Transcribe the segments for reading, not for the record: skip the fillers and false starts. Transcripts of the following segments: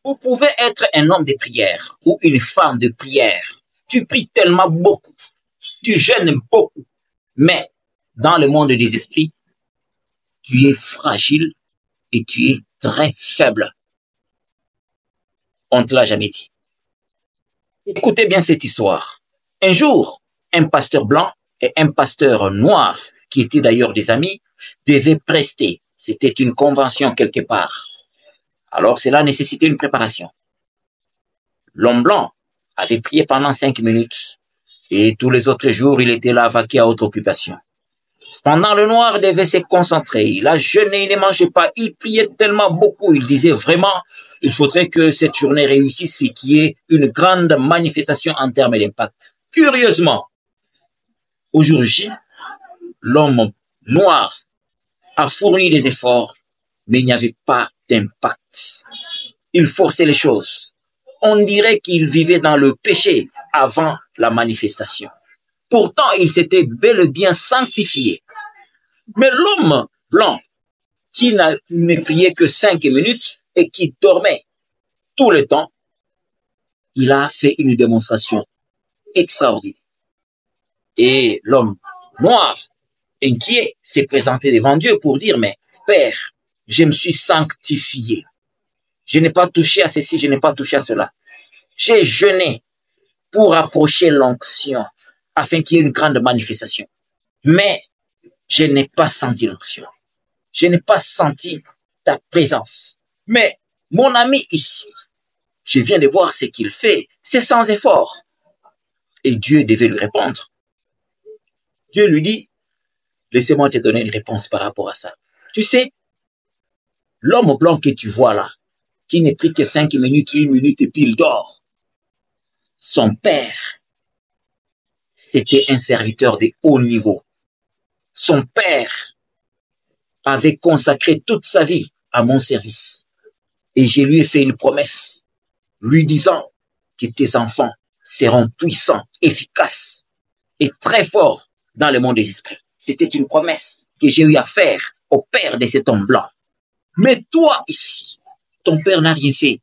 Vous pouvez être un homme de prière ou une femme de prière. Tu pries tellement beaucoup, tu jeûnes beaucoup, mais dans le monde des esprits, tu es fragile et tu es très faible. On ne te l'a jamais dit. Écoutez bien cette histoire. Un jour, un pasteur blanc et un pasteur noir, qui étaient d'ailleurs des amis, devaient prester. C'était une convention quelque part. Alors cela nécessitait une préparation. L'homme blanc avait prié pendant 5 minutes et tous les autres jours, il était là vaqué à autre occupation. Cependant, le noir devait se concentrer. Il a jeûné, il ne mangeait pas. Il priait tellement beaucoup. Il disait vraiment, il faudrait que cette journée réussisse et qu'il y ait une grande manifestation en termes d'impact. Curieusement, aujourd'hui, l'homme noir a fourni des efforts, mais il n'y avait pas d'impact. Il forçait les choses. On dirait qu'il vivait dans le péché avant la manifestation. Pourtant, il s'était bel et bien sanctifié. Mais l'homme blanc, qui ne priait que 5 minutes et qui dormait tout le temps, il a fait une démonstration extraordinaire. Et l'homme noir, inquiet, s'est présenté devant Dieu pour dire, mais Père, je me suis sanctifié. Je n'ai pas touché à ceci, je n'ai pas touché à cela. J'ai jeûné pour approcher l'onction, afin qu'il y ait une grande manifestation. Mais je n'ai pas senti l'onction. Je n'ai pas senti ta présence. Mais mon ami ici, je viens de voir ce qu'il fait, c'est sans effort. Et Dieu devait lui répondre. Dieu lui dit, laissez-moi te donner une réponse par rapport à ça. Tu sais, l'homme blanc que tu vois là, qui n'est pris que 5 minutes, 1 minute et puis il dort, son père, c'était un serviteur de haut niveau. Son père avait consacré toute sa vie à mon service. Et je lui ai fait une promesse, lui disant que tes enfants seront puissants, efficaces et très forts dans le monde des esprits. C'était une promesse que j'ai eu à faire au père de cet homme blanc. Mais toi ici, ton père n'a rien fait.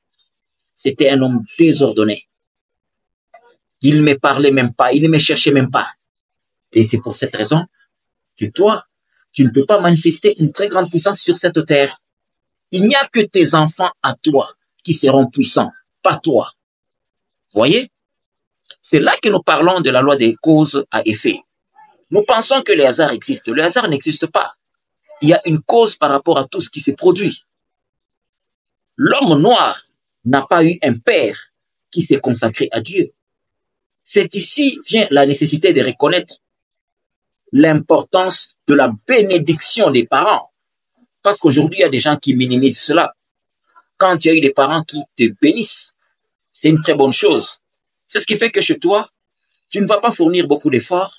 C'était un homme désordonné. Il ne me parlait même pas, il ne me cherchait même pas. Et c'est pour cette raison que toi, tu ne peux pas manifester une très grande puissance sur cette terre. Il n'y a que tes enfants à toi qui seront puissants, pas toi. Voyez? C'est là que nous parlons de la loi des causes à effet. Nous pensons que le hasard existe. Le hasard n'existe pas. Il y a une cause par rapport à tout ce qui s'est produit. L'homme noir n'a pas eu un père qui s'est consacré à Dieu. C'est ici vient la nécessité de reconnaître l'importance de la bénédiction des parents. Parce qu'aujourd'hui, il y a des gens qui minimisent cela. Quand tu as eu des parents qui te bénissent, c'est une très bonne chose. C'est ce qui fait que chez toi, tu ne vas pas fournir beaucoup d'efforts,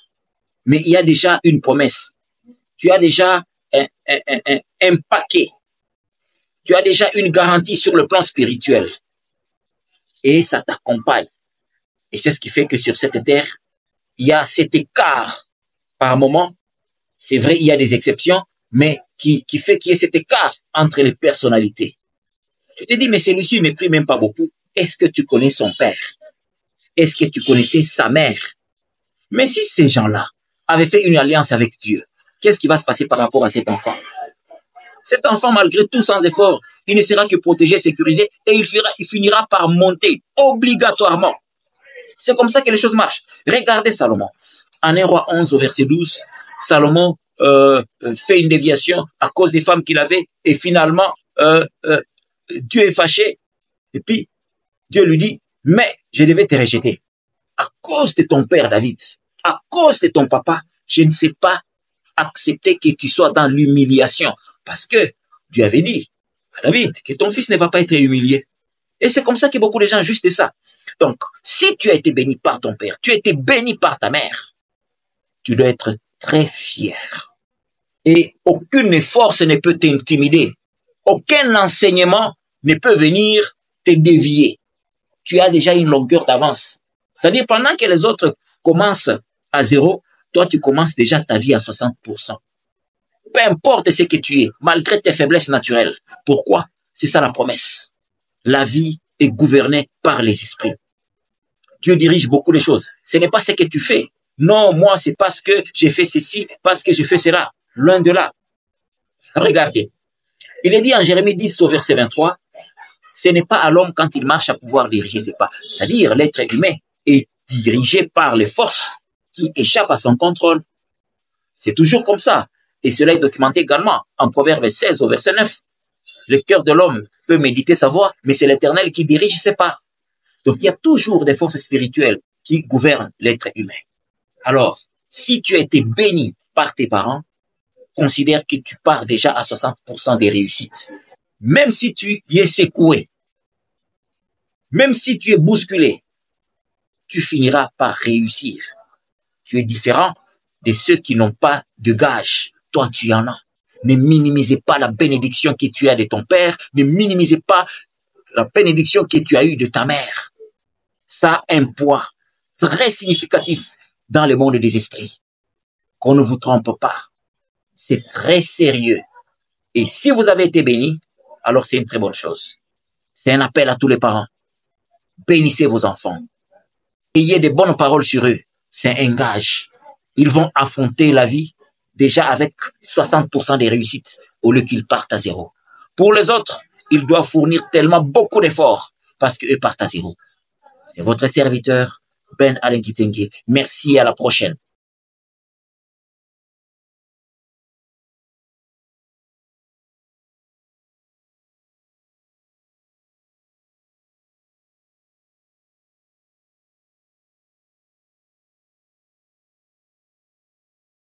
mais il y a déjà une promesse. Tu as déjà un paquet. Tu as déjà une garantie sur le plan spirituel. Et ça t'accompagne. Et c'est ce qui fait que sur cette terre, il y a cet écart. Par moment, c'est vrai, il y a des exceptions, mais qui fait qu'il y ait cet écart entre les personnalités. Tu te dis, mais celui-ci ne prie même pas beaucoup. Est-ce que tu connais son père? Est-ce que tu connaissais sa mère? Mais si ces gens-là avaient fait une alliance avec Dieu, qu'est-ce qui va se passer par rapport à cet enfant? Cet enfant, malgré tout, sans effort, il ne sera que protégé, sécurisé, et il finira par monter obligatoirement. C'est comme ça que les choses marchent. Regardez Salomon. En 1 roi 11 au verset 12, Salomon fait une déviation à cause des femmes qu'il avait, et finalement, Dieu est fâché, et puis Dieu lui dit, mais je devais te rejeter. À cause de ton père David, à cause de ton papa, je ne sais pas accepter que tu sois dans l'humiliation. Parce que Dieu avait dit à David que ton fils ne va pas être humilié. Et c'est comme ça que beaucoup de gens jugent de ça. Donc, si tu as été béni par ton père, tu as été béni par ta mère, tu dois être très fier. Et aucune force ne peut t'intimider. Aucun enseignement ne peut venir te dévier. Tu as déjà une longueur d'avance. C'est-à-dire, pendant que les autres commencent à 0, toi, tu commences déjà ta vie à 60%. Peu importe ce que tu es, malgré tes faiblesses naturelles. Pourquoi? C'est ça la promesse. La vie est gouverné par les esprits. Dieu dirige beaucoup de choses. Ce n'est pas ce que tu fais. Non, moi, c'est parce que j'ai fait ceci, parce que j'ai fait cela. Loin de là. Regardez. Il est dit en Jérémie 10 au verset 23, ce n'est pas à l'homme quand il marche à pouvoir diriger ses pas. C'est-à-dire, l'être humain est dirigé par les forces qui échappent à son contrôle. C'est toujours comme ça. Et cela est documenté également en Proverbe 16 au verset 9. Le cœur de l'homme peut méditer sa voie, mais c'est l'Éternel qui dirige ses pas. Donc, il y a toujours des forces spirituelles qui gouvernent l'être humain. Alors, si tu as été béni par tes parents, considère que tu pars déjà à 60% des réussites. Même si tu y es secoué, même si tu es bousculé, tu finiras par réussir. Tu es différent de ceux qui n'ont pas de gage. Toi, tu en as. Ne minimisez pas la bénédiction que tu as de ton père. Ne minimisez pas la bénédiction que tu as eue de ta mère. Ça a un poids très significatif dans le monde des esprits. Qu'on ne vous trompe pas. C'est très sérieux. Et si vous avez été béni, alors c'est une très bonne chose. C'est un appel à tous les parents. Bénissez vos enfants. Ayez de bonnes paroles sur eux. C'est un gage. Ils vont affronter la vie déjà avec 60% des réussites au lieu qu'ils partent à zéro. Pour les autres, ils doivent fournir tellement beaucoup d'efforts parce qu'eux partent à zéro. C'est votre serviteur, Ben Alain Kitenge. Merci et à la prochaine.